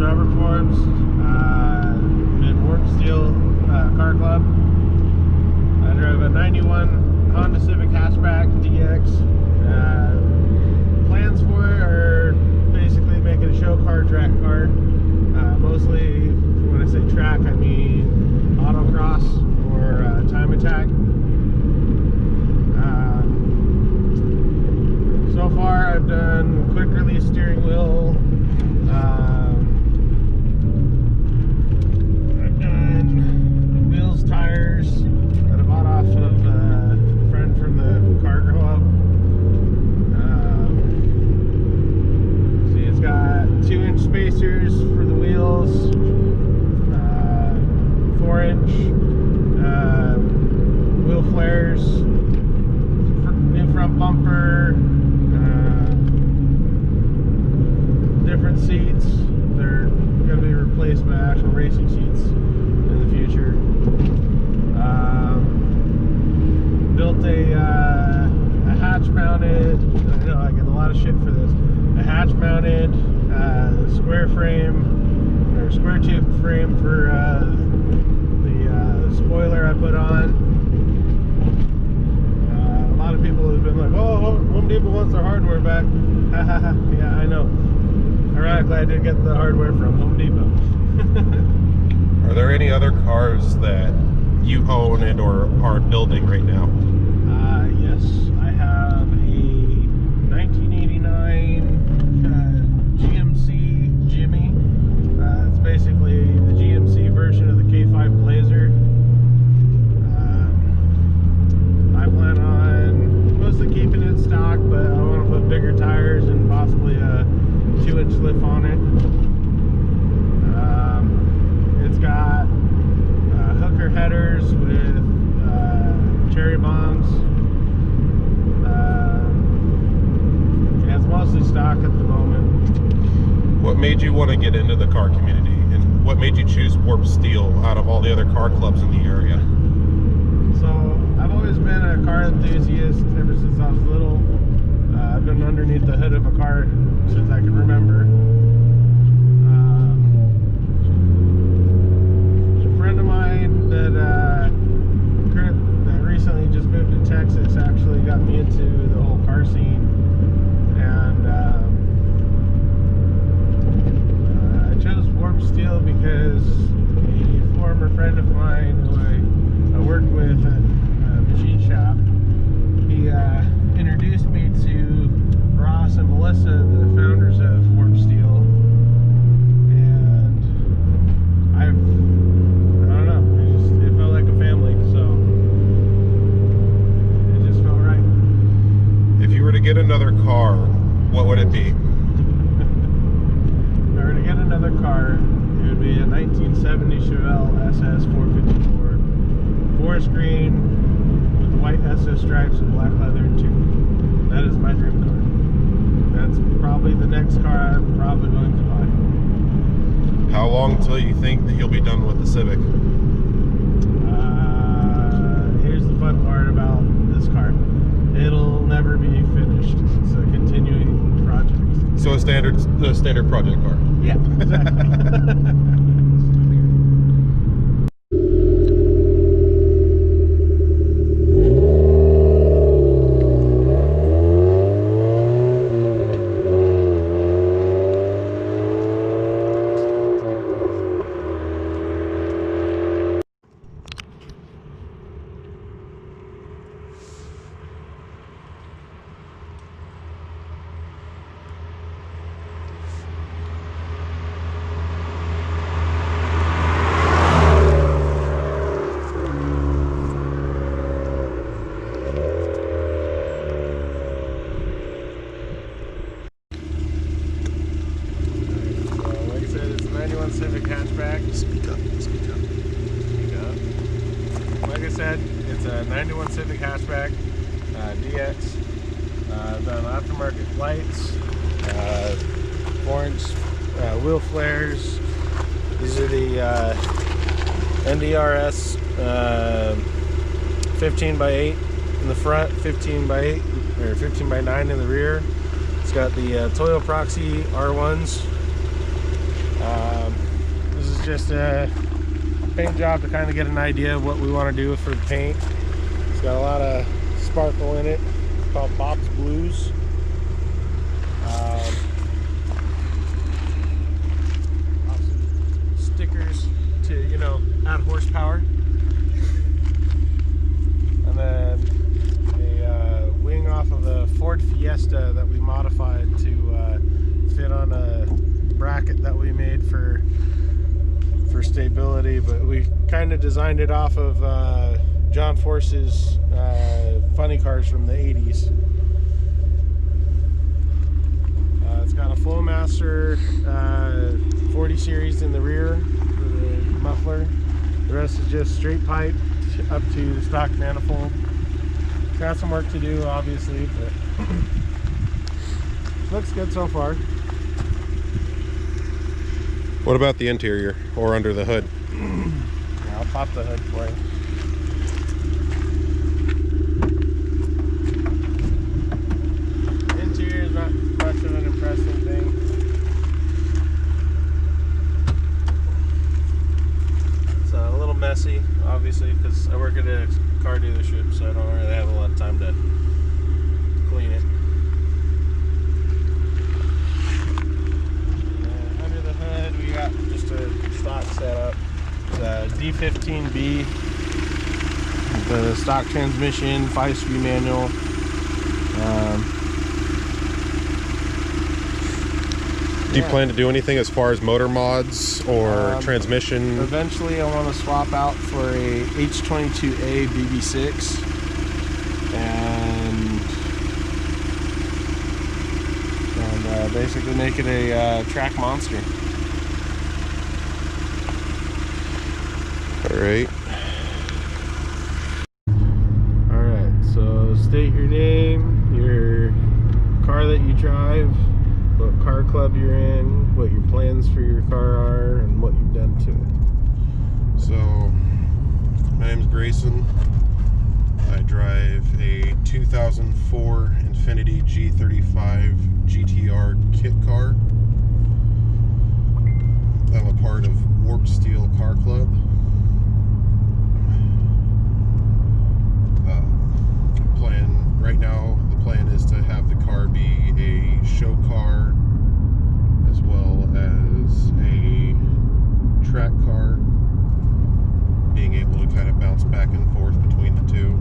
Robert Forbes, in Warp Steel Car Club. I drove a 91 Honda Civic Hatchback DX. Plans for it are basically making a show car, track car. Mostly, when I say track, I mean autocross or time attack. So far, I've done quick release steering wheel. I've done wheels, tires that I bought off of a friend from the car club. See, it's got 2-inch spacers for the wheels, 4-inch wheel flares, new front bumper. Different seats. They're going to be replaced by actual racing seats in the future. Built a hatch mounted, I know I get a lot of shit for this, a hatch mounted square frame or square tube frame for the spoiler I put on. A lot of people have been like, oh, Home Depot wants their hardware back. Yeah, I know. Ironically, I did get the hardware from Home Depot. Are there any other cars that you own and or are building right now? Yes, I have a 1989 GMC Jimmy. It's basically the GMC version of the K5 Blazer. I plan on mostly keeping it stock, but I want to put bigger tires and possibly a 2-inch lift on it. It's got hooker headers with cherry bombs. Yeah, it's mostly stock at the moment. What made you want to get into the car community, and what made you choose Warp Steel out of all the other car clubs in the area? So I've always been a car enthusiast ever since I was little. I've been underneath the hood of a car since I can remember. A friend of mine that recently just moved to Texas actually got me into the whole car scene, and I chose Warp Steel because a former friend of mine who I worked with at a machine shop, he introduced me to Ross and Melissa, the founders of Warp Steel, and I don't know, it felt like a family, so it just felt right. If you were to get another car, what would it be? If I were to get another car, it would be a 1970 Chevelle SS 454, forest green with the white SS stripes and black leather interior. That is my dream car. That's probably the next car I'm probably going to buy. How long till you think that you'll be done with the Civic? Here's the fun part about this car. It'll never be finished. It's a continuing project. So a standard project car? Yeah, exactly. Civic hatchback. Speak up, speak up. Speak up. Like I said, it's a 91 Civic hatchback, DX. Done aftermarket lights, 4-inch wheel flares. These are the NDRS 15x8 in the front, 15x8 or 15x9 in the rear. It's got the Toyo Proxy R1s. This is just a paint job to kind of get an idea of what we want to do for the paint. It's got a lot of sparkle in it. It's called Bob's Blues. Lots of stickers to, you know, add horsepower. And then a wing off of a Ford Fiesta that we modified to fit on a bracket that we made for stability, but we kind of designed it off of John Force's funny cars from the 80s. It's got a Flowmaster 40 series in the rear for the muffler. The rest is just straight pipe up to the stock manifold. Got some work to do, obviously, but looks good so far. What about the interior or under the hood? Yeah, I'll pop the hood for you. The interior is not much of an impressive thing. It's a little messy, obviously, because I work at a car dealership, so I don't really have a lot of time to clean it. Under the hood, we got just a stock setup. It's a D15B, the stock transmission, 5-speed manual. Do you plan to do anything as far as motor mods or transmission? Eventually I want to swap out for a H22A BB6 and basically make it a track monster. Alright. Alright, so state your name, your car that you drive, what car club you're in, what your plans for your car are, and what you've done to it. So, my name's Grayson. I drive a 2004 Infiniti G35 GTR kit car. I'm a part of Wscc Car Club. Right now, the plan is to have the car be a show car as well as a track car, being able to kind of bounce back and forth between the two.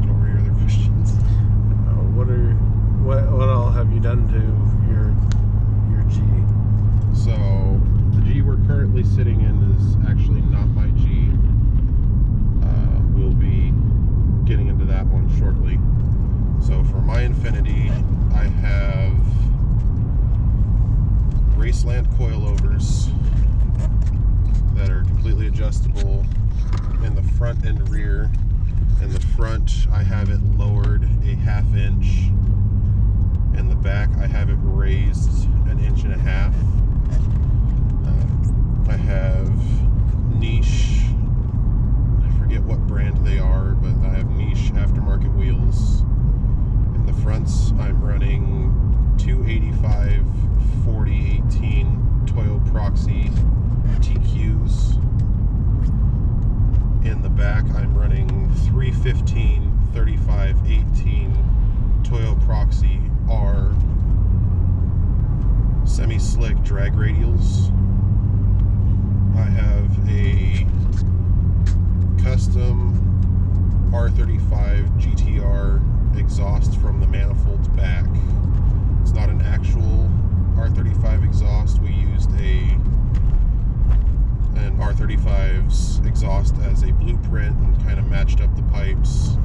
What were your other questions? What all have you done to your G? So the G we're currently sitting in is actually not my G. We'll be getting into that one shortly. So for my Infiniti, I have Raceland coilovers that are completely adjustable in the front and rear. In the front, I have it lowered a 1/2 inch. In the back, I have it raised 1.5 inches. I have niche, I forget what brand they are, but I have niche aftermarket wheels. In the fronts, I'm running 285 4018 Toyo Proxy TQs. In the back, I'm running 315 3518 Toyo Proxy R semi-slick drag radials. I have a custom R35 GTR exhaust from the manifolds back. It's not an actual R35 exhaust. We used an R35's exhaust as a blueprint and kind of matched up the pipes.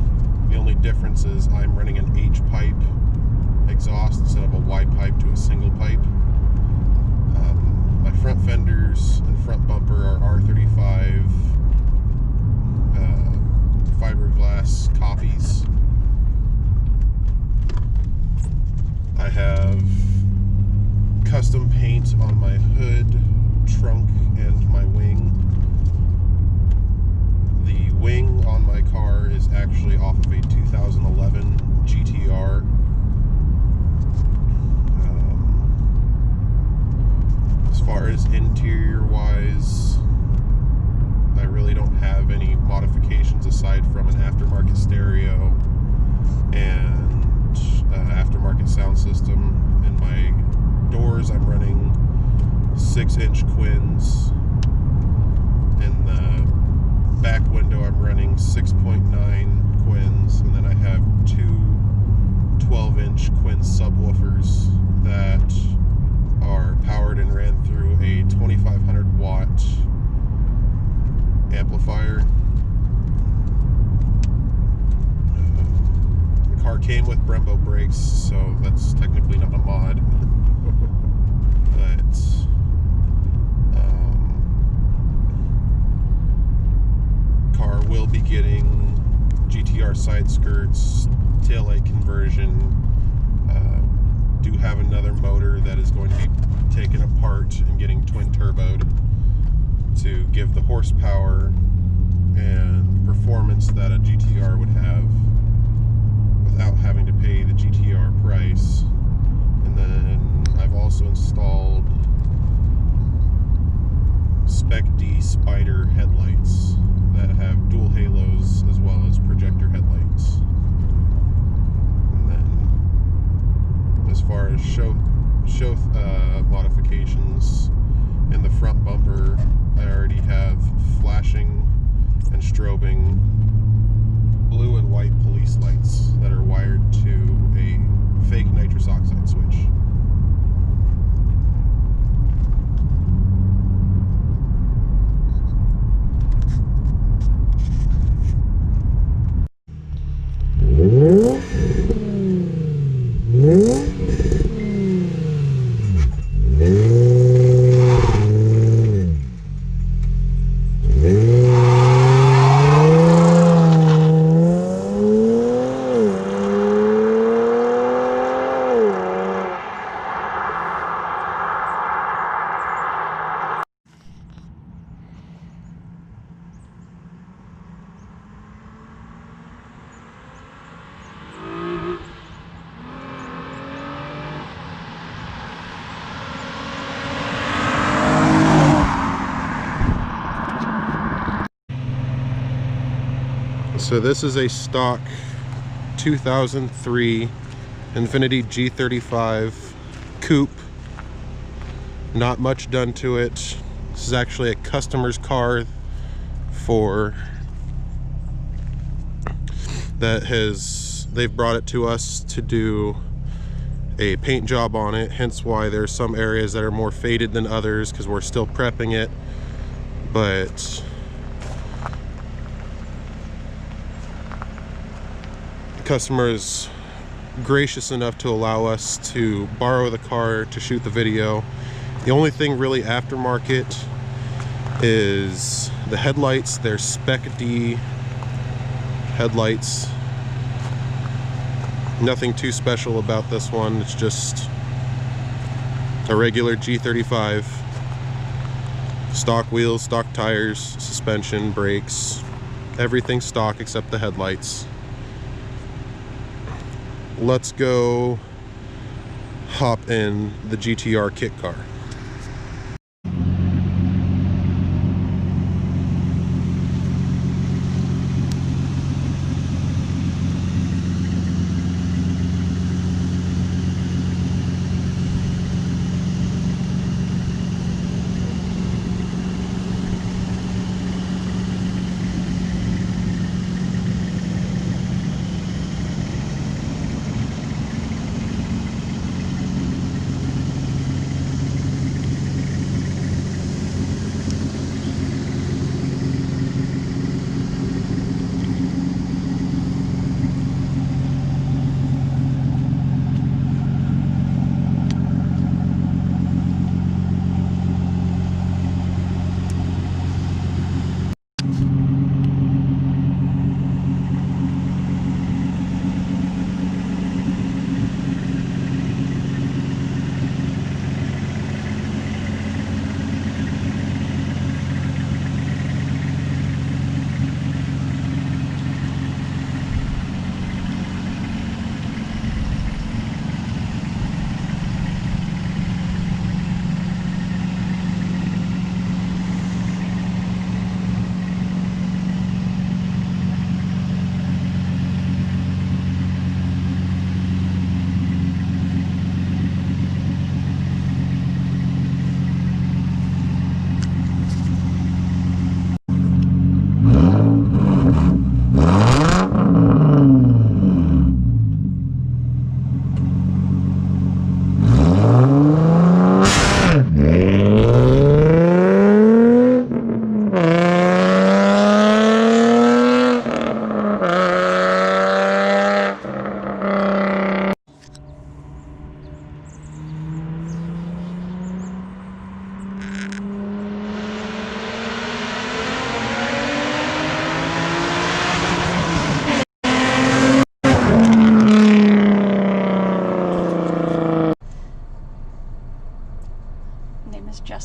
The only difference is I'm running an H pipe exhaust instead of a Y pipe to a single pipe. My front fenders and front bumper are R35 fiberglass copies. I have custom. custom paint on my hood, trunk, and my wing. 6-inch quins. In the back window I'm running 6.9 quins, and then I have two 12-inch quin subwoofers that are powered and ran through a 2500 watt amplifier. The car came with Brembo brakes, so that's technically not a mod. But car will be getting GTR side skirts, taillight conversion. Do have another motor that is going to be taken apart and getting twin turboed to give the horsepower and performance that a GTR would have without having to pay the GTR price. And then I've also installed Spec D Spider headlights that have dual halos as well as projector headlights. And then as far as show modifications, in the front bumper I already have flashing and strobing blue and white police lights that are wired to a fake nitrous oxide switch. So this is a stock 2003 Infiniti G35 coupe. Not much done to it. This is actually a customer's car they've brought it to us to do a paint job on it, hence why there's some areas that are more faded than others, because we're still prepping it. But the customer is gracious enough to allow us to borrow the car to shoot the video. The only thing really aftermarket is the headlights. They're Spec D headlights. Nothing too special about this one. It's just a regular G35. Stock wheels, stock tires, suspension, brakes, everything stock except the headlights. Let's go hop in the GTR kit car.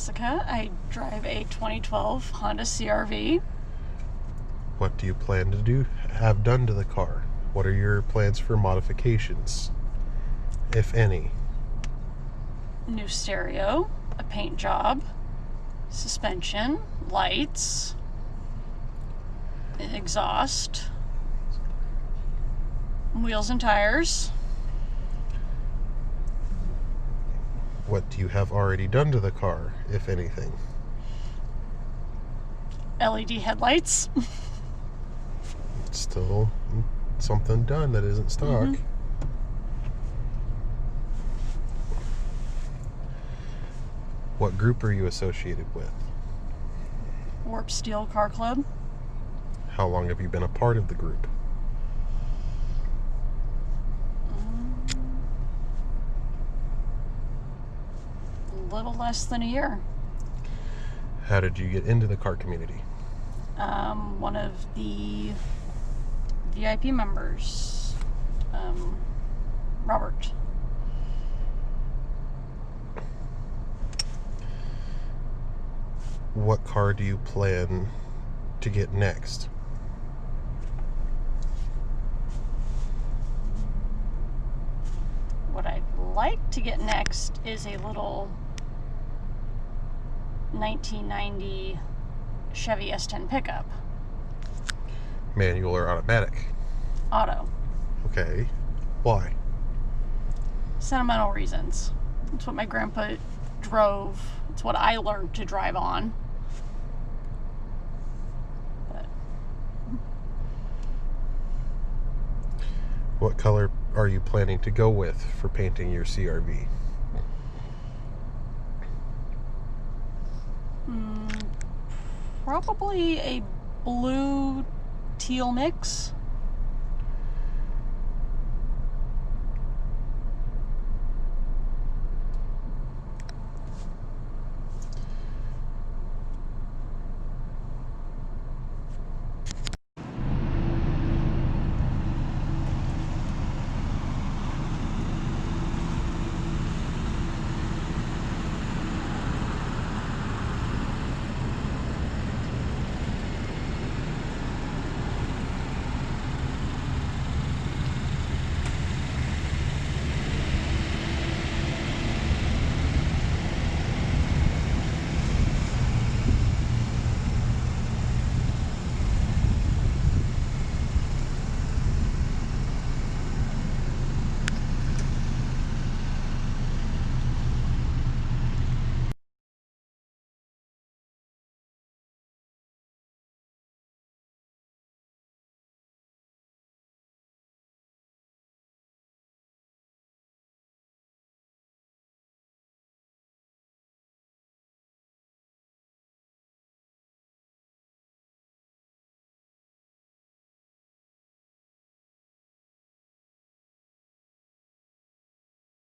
Jessica. I drive a 2012 Honda CR-V. What do you plan to have done to the car? What are your plans for modifications, if any? New stereo, a paint job, suspension, lights, exhaust, wheels and tires. What do you have already done to the car, if anything? LED headlights. It's still something done that isn't stock. Mhm. What group are you associated with? Warp Steel Car Club. How long have you been a part of the group? A little less than a year. How did you get into the car community? One of the VIP members, Robert. What car do you plan to get next? What I'd like to get next is a little 1990 Chevy S10 pickup. Manual or automatic? Auto. Okay. Why? Sentimental reasons. It's what my grandpa drove. It's what I learned to drive on. But What color are you planning to go with for painting your CR-V? probably a blue teal mix.